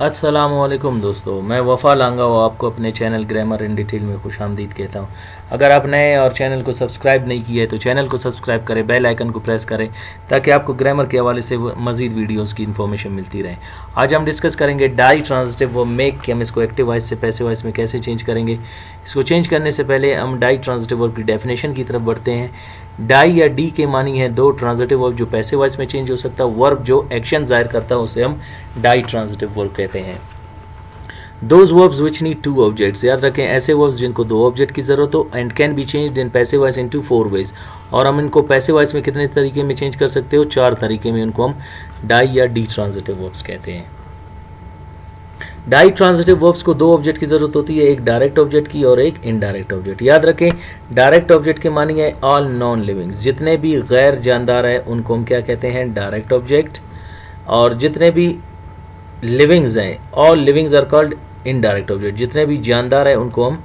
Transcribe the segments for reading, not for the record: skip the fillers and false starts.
अस्सलामुअलैकुम दोस्तों, मैं वफ़ा लांगा और आपको अपने चैनल ग्रामर इन डिटेल में खुशामदीद कहता हूँ। अगर आप नए और चैनल को सब्सक्राइब नहीं किया है तो चैनल को सब्सक्राइब करें, बेल आइकन को प्रेस करें ताकि आपको ग्रामर के हवाले से मज़ीद वीडियोस की इन्फॉर्मेशन मिलती रहे। आज हम डिस्कस करेंगे डाई ट्रांजिटिव वो मेक कि हम इसको एक्टिव वॉइस से पैसिव वॉइस में कैसे चेंज करेंगे। इसको चेंज करने से पहले हम डाई ट्रांजिटिव वर्ब की डेफिनेशन की तरफ बढ़ते हैं। डाई या डी के मानी है दो, ट्रांजिटिव वर्ब जो पैसिव वॉइस में चेंज हो सकता है, वर्ब जो एक्शन जाहिर करता है उसे हम डाई ट्रांजिटिव वर्ब कहते हैं। Those verbs which need two objects, याद रखें ऐसे वर्ब्स जिनको दो ऑब्जेक्ट की जरूरत हो, and can be changed in passive voice into 4 ways. और हम इनको पैसिव वॉइस में कितने तरीके में चेंज कर सकते हो? 4 तरीके में। उनको हम डाई या डी ट्रांजिटिव वर्ब्स कहते हैं। डाई ट्रांजिटिव वर्ब्स को दो ऑब्जेक्ट की जरूरत होती है, एक डायरेक्ट ऑब्जेक्ट की और एक इनडायरेक्ट ऑब्जेक्ट। याद रखें डायरेक्ट ऑब्जेक्ट के मानी है ऑल नॉन लिविंग्स, जितने भी गैर जानदार है उनको हम क्या कहते हैं? Direct object. और जितने भी लिविंग्स हैं, all livings are called indirect object, जितने भी जानदार है उनको हम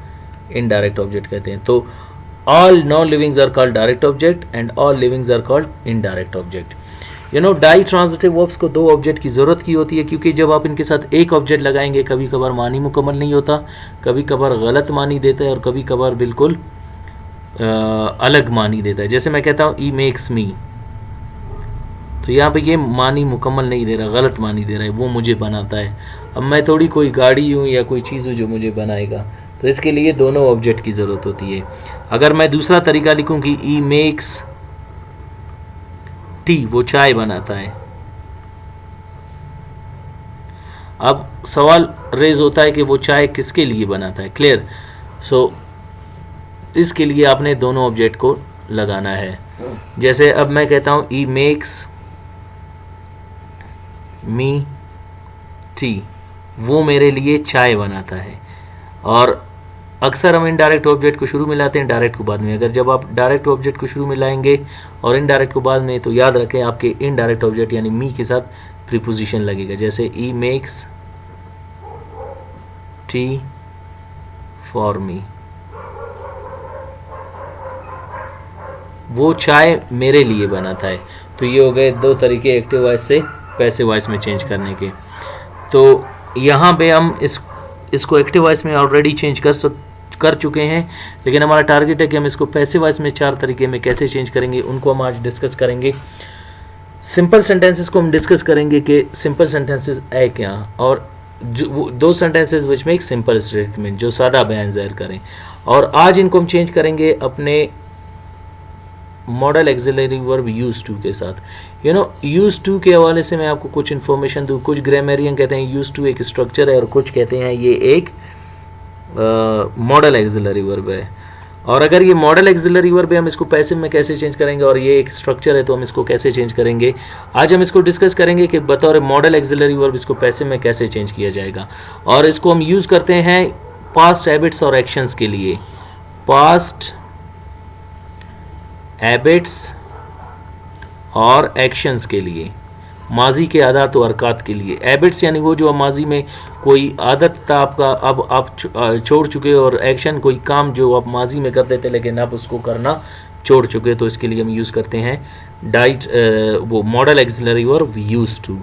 इनडायरेक्ट ऑब्जेक्ट कहते हैं। तो all non livings are called direct object and all livings are called indirect object. Ditransitive verbs को दो ऑब्जेक्ट की ज़रूरत की होती है, क्योंकि जब आप इनके साथ एक ऑब्जेक्ट लगाएंगे कभी कभार मानी मुकम्मल नहीं होता, कभी कभार गलत मानी देता है और कभी कभार बिल्कुल अलग मानी देता है। जैसे मैं कहता हूँ ई मेक्स मी, तो यहाँ पे ये मानी मुकम्मल नहीं दे रहा, गलत मानी दे रहा है, वो मुझे बनाता है। अब मैं थोड़ी कोई गाड़ी हूँ या कोई चीज़ हूँ जो मुझे बनाएगा, तो इसके लिए दोनों ऑब्जेक्ट की ज़रूरत होती है। अगर मैं दूसरा तरीका लिखूँ कि ई मेक्स टी, वो चाय बनाता है, अब सवाल रेज होता है कि वो चाय किसके लिए बनाता है। क्लियर? सो इसके लिए आपने दोनों ऑब्जेक्ट को लगाना है। जैसे अब मैं कहता हूं ई मेक्स मी टी, वो मेरे लिए चाय बनाता है। और अक्सर हम इनडायरेक्ट ऑब्जेक्ट को शुरू में लाते हैं, डायरेक्ट को बाद में। अगर जब आप डायरेक्ट ऑब्जेक्ट को शुरू में लाएंगे और इनडायरेक्ट को बाद में, तो याद रखें आपके इनडायरेक्ट ऑब्जेक्ट यानी मी के साथ प्रीपोजिशन लगेगा। जैसे ई मेक्स टी फॉर मी, वो चाय मेरे लिए बनाता है। तो ये हो गए दो तरीके एक्टिव वॉइस से पैसिव वॉइस में चेंज करने के। तो यहाँ पे हम इसको एक्टिव वॉइस में ऑलरेडी चेंज कर चुके हैं, लेकिन हमारा टारगेट है कि हम इसको पैसिव वॉइस में 4 तरीके में कैसे चेंज करेंगे, उनको हम आज डिस्कस करेंगे। सिंपल सेंटेंसेस को हम डिस्कस करेंगे कि सिंपल सेंटेंसेस है क्या, और दो sentences which make simple statement, जो सादा बयान जाहिर करें। और आज इनको हम चेंज करेंगे अपने modal auxiliary verb use to के साथ। यूज टू के हवाले से मैं आपको कुछ इन्फॉर्मेशन दूँ। कुछ ग्रामरियन कहते हैं यूज टू एक स्ट्रक्चर है और कुछ कहते हैं ये एक मॉडल एक्सिलरी वर्ब है। और अगर ये मॉडल एक्सिलरी वर्ब है हम इसको पैसिव में कैसे चेंज करेंगे, और ये एक स्ट्रक्चर है तो हम इसको कैसे चेंज करेंगे, आज हम इसको डिस्कस करेंगे कि बतौर मॉडल एक्सिलरी वर्ब इसको पैसिव में कैसे चेंज किया जाएगा। और इसको हम यूज़ करते हैं पास्ट हैबिट्स और एक्शंस के लिए। पास्ट हैबिट्स और एक्शंस के लिए, माजी के आदत और हरकत के लिए। हैबिट्स यानी वो जो माजी में कोई आदत था आपका, अब आप छोड़ चुके, और एक्शन कोई काम जो आप माजी में करते थे लेकिन आप उसको करना छोड़ चुके, तो इसके लिए हम यूज़ करते हैं वो modal auxiliary verb use to.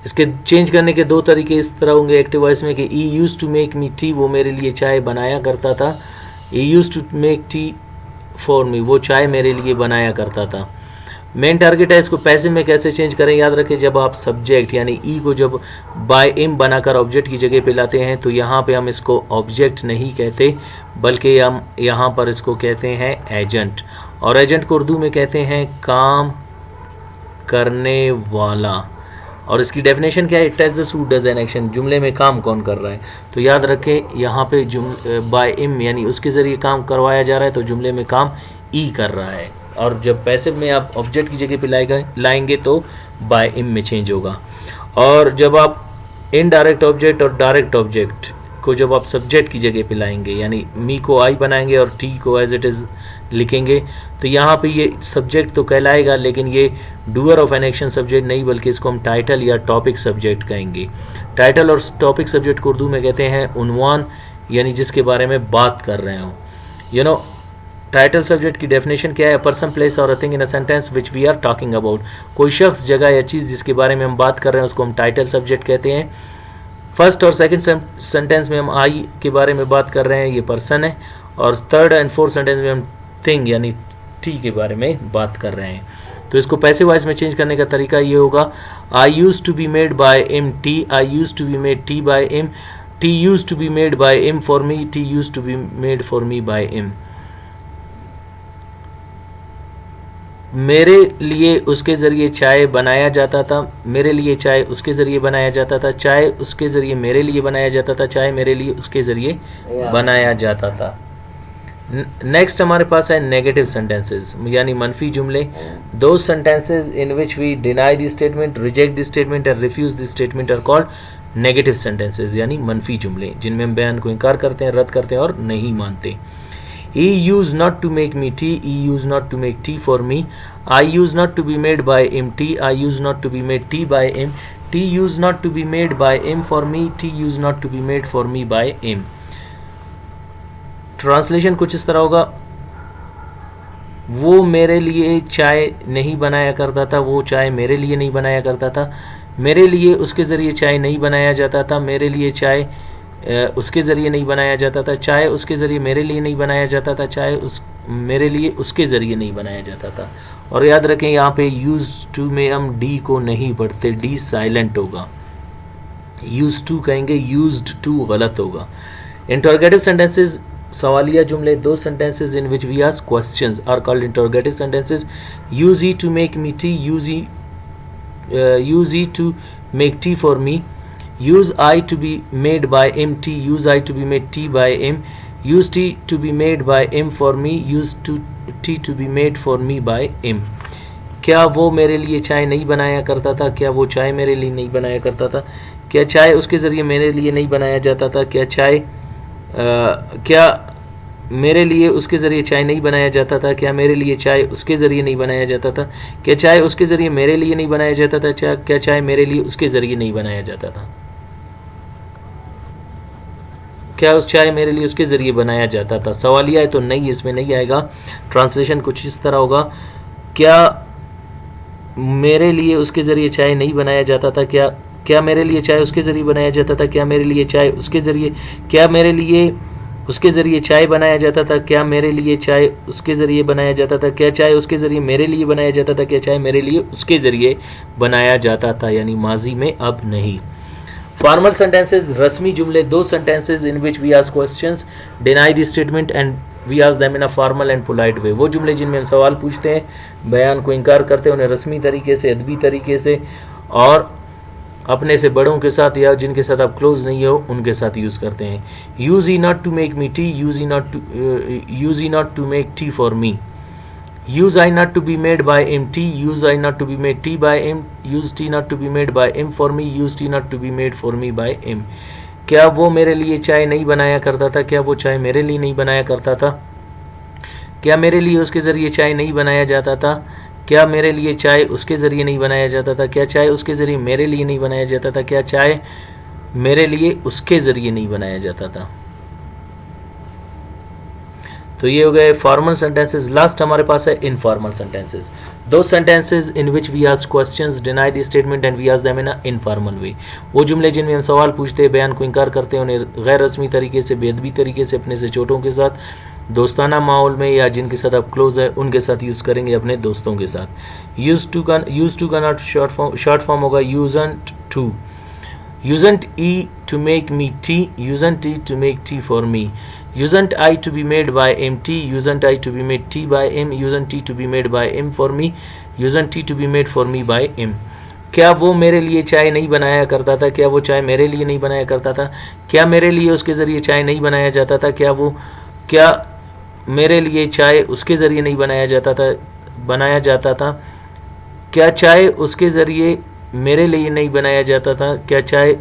इसके चेंज करने के दो तरीके इस तरह होंगे एक्टिव वॉइस में कि he used to make me tea, वो मेरे लिए चाय बनाया करता था। He used to make tea for me, वो चाय मेरे लिए बनाया करता था। मेन टारगेट है इसको पैसिव में कैसे चेंज करें। याद रखें जब आप सब्जेक्ट यानी ई को जब बाय इम बनाकर ऑब्जेक्ट की जगह पे लाते हैं, तो यहाँ पे हम इसको ऑब्जेक्ट नहीं कहते, बल्कि हम यहाँ पर इसको कहते हैं एजेंट। और एजेंट को उर्दू में कहते हैं काम करने वाला। और इसकी डेफिनेशन क्या है? It tells us who does an action, जुमले में काम कौन कर रहा है। तो याद रखें यहाँ पे बाय इम यानी उसके ज़रिए काम करवाया जा रहा है, तो जुमले में काम ई कर रहा है। और जब पैसिव में आप ऑब्जेक्ट की जगह पे लाएंगे तो बाय इम में चेंज होगा। और जब आप इनडायरेक्ट ऑब्जेक्ट और डायरेक्ट ऑब्जेक्ट को जब आप सब्जेक्ट की जगह पे लाएंगे, यानी मी को आई बनाएंगे और टी को एज इट इज़ लिखेंगे, तो यहाँ पे ये सब्जेक्ट तो कहलाएगा, लेकिन ये doer of an action subject नहीं, बल्कि इसको हम टाइटल या टॉपिक सब्जेक्ट कहेंगे। टाइटल और टॉपिक सब्जेक्ट को उर्दू में कहते हैं उन्वान, यानी जिसके बारे में बात कर रहे हो। टाइटल सब्जेक्ट की डेफिनेशन क्या है? पर्सन, प्लेस और a thing in a sentence which we are talking about. कोई शख्स, जगह या चीज़ जिसके बारे में हम बात कर रहे हैं उसको हम टाइटल सब्जेक्ट कहते हैं। फर्स्ट और सेकंड सेंटेंस में हम आई के बारे में बात कर रहे हैं, ये पर्सन है, और थर्ड एंड फोर्थ सेंटेंस में हम थिंग यानी टी के बारे में बात कर रहे हैं। तो इसको पैसिव वॉइस में चेंज करने का तरीका ये होगा, I used to be made by him tea, I used to be made tea by him, tea used to be made by him for me, tea used to be made for me by him. मेरे लिए उसके ज़रिए चाय बनाया जाता था, मेरे लिए चाय उसके ज़रिए बनाया जाता था, चाय उसके ज़रिए मेरे लिए बनाया जाता था, चाय मेरे लिए उसके ज़रिए बनाया जाता था। नेक्स्ट हमारे पास है नेगेटिव सेंटेंसेस यानी मनफी जुमले। Those sentences in which we deny the statement, reject the statement and refuse the statement are called negative sentences यानी मनफी जुमले, जिनमें हम बयान को इनकार करते हैं, रद्द करते हैं और नहीं मानते। He used not to make me tea, he used not to make tea for me, I used not to be made by him tea, I used not to be made tea by him, tea used not to be made by him for me, tea used not to be made for me by him। Translation कुछ इस तरह होगा, वो मेरे लिए चाय नहीं बनाया करता था, वो चाय मेरे लिए नहीं बनाया करता था, मेरे लिए उसके ज़रिए चाय नहीं बनाया जाता था, मेरे लिए चाय उसके ज़रिए नहीं बनाया जाता था, चाय उसके ज़रिए मेरे लिए नहीं बनाया जाता था, चाय मेरे लिए उसके ज़रिए नहीं बनाया जाता था। और याद रखें यहाँ पे यूज टू में हम डी को नहीं पढ़ते, डी साइलेंट होगा, यूज टू कहेंगे, यूज्ड टू गलत होगा। इंटरोगेटिव सेंटेंसेस सवालिया जुमले, those sentences in which we ask questions are called interrogative sentences. Use he to make me tea, use he to make tea for me, use I to be made by him tea, use I to be made tea by him, use tea to be made by him for me, use tea to be made for me by him। क्या वो मेरे लिए चाय नहीं बनाया करता था, क्या वो चाय मेरे लिए नहीं बनाया करता था, क्या चाय उसके ज़रिए मेरे लिए नहीं बनाया जाता था, क्या मेरे लिए उसके ज़रिए चाय नहीं बनाया जाता था, क्या मेरे लिए चाय उसके ज़रिए नहीं बनाया जाता था, क्या चाय उसके ज़रिए मेरे लिए नहीं बनाया जाता था, क्या चाय मेरे लिए उसके ज़रिए नहीं बनाया जाता था, क्या उस चाय मेरे लिए उसके ज़रिए बनाया जाता था। सवालिया है तो नहीं, इसमें नहीं आएगा। ट्रांसलेशन कुछ इस तरह होगा, क्या मेरे लिए उसके ज़रिए चाय नहीं बनाया जाता था, क्या मेरे लिए चाय उसके ज़रिए बनाया जाता था, क्या मेरे लिए चाय उसके ज़रिए, क्या मेरे लिए उसके ज़रिए चाय बनाया जाता था, क्या मेरे लिए चाय उसके ज़रिए बनाया जाता था, क्या चाय उसके ज़रिए मेरे लिए बनाया जाता था, क्या चाय मेरे लिए उसके ज़रिए बनाया जाता था, यानी माजी में, अब नहीं। फॉर्मल सेंटेंसेस रस्मी जुमले, those sentences in which we ask questions, deny the statement and we ask them in a formal and polite way. वो जुमले जिनमें हम सवाल पूछते हैं, बयान को इनकार करते हैं, उन्हें रस्मी तरीके से, अदबी तरीके से और अपने से बड़ों के साथ या जिनके साथ आप क्लोज नहीं हो उनके साथ यूज़ करते हैं। Use he not to make me tea, use he not to make tea for me, use I not to be made by him tea, use I not to be made tea by him, use tea not to be made by him for me, use tea not to be made for me by him। क्या वो मेरे लिए चाय नहीं बनाया करता था, क्या वो चाय मेरे लिए नहीं बनाया करता था, क्या मेरे लिए उसके ज़रिए चाय नहीं बनाया जाता था, क्या मेरे लिए चाय उसके ज़रिए नहीं बनाया जाता था, क्या चाय उसके ज़रिए मेरे लिए नहीं बनाया जाता था, क्या चाय मेरे लिए उसके ज़रिए नहीं बनाया जाता था। तो ये हो गए फॉर्मल सेंटेंसेस। लास्ट हमारे पास है informal sentences, those sentences in which we ask questions, deny the statement and we ask them in a informal way. वो जुमले जिनमें हम सवाल पूछते हैं, बयान को इनकार करते हैं, उन्हें गैर रस्मी तरीके से, बेअदबी तरीके से, अपने से छोटों के साथ, दोस्ताना माहौल में या जिनके साथ आप क्लोज है उनके साथ यूज़ करेंगे, अपने दोस्तों के साथ। यूज टू का नॉट शॉर्ट फॉर्म होगा usen't to, usen't he to make me tea, usen't he to make tea for me, Usn't I to be made by him tea, usn't I to be made tea by him, usn't tea to be made by him for me, usn't tea to be made for me by him। क्या वो मेरे लिए चाय नहीं बनाया करता था, क्या वो चाय मेरे लिए नहीं बनाया करता था, क्या मेरे लिए उसके ज़रिए चाय नहीं बनाया जाता था, क्या मेरे लिए चाय उसके ज़रिए नहीं बनाया जाता था, क्या चाय उसके ज़रिए मेरे लिए नहीं बनाया जाता था, क्या चाय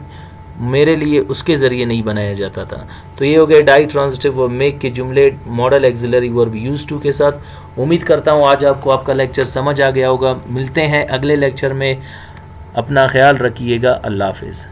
मेरे लिए उसके ज़रिए नहीं बनाया जाता था। तो ये हो गए डाई ट्रांजिटिव वर्ब मेक के जुमले modal auxiliary verb use to के साथ। उम्मीद करता हूँ आज आपको आपका लेक्चर समझ आ गया होगा। मिलते हैं अगले लेक्चर में, अपना ख्याल रखिएगा। अल्लाह हाफिज़।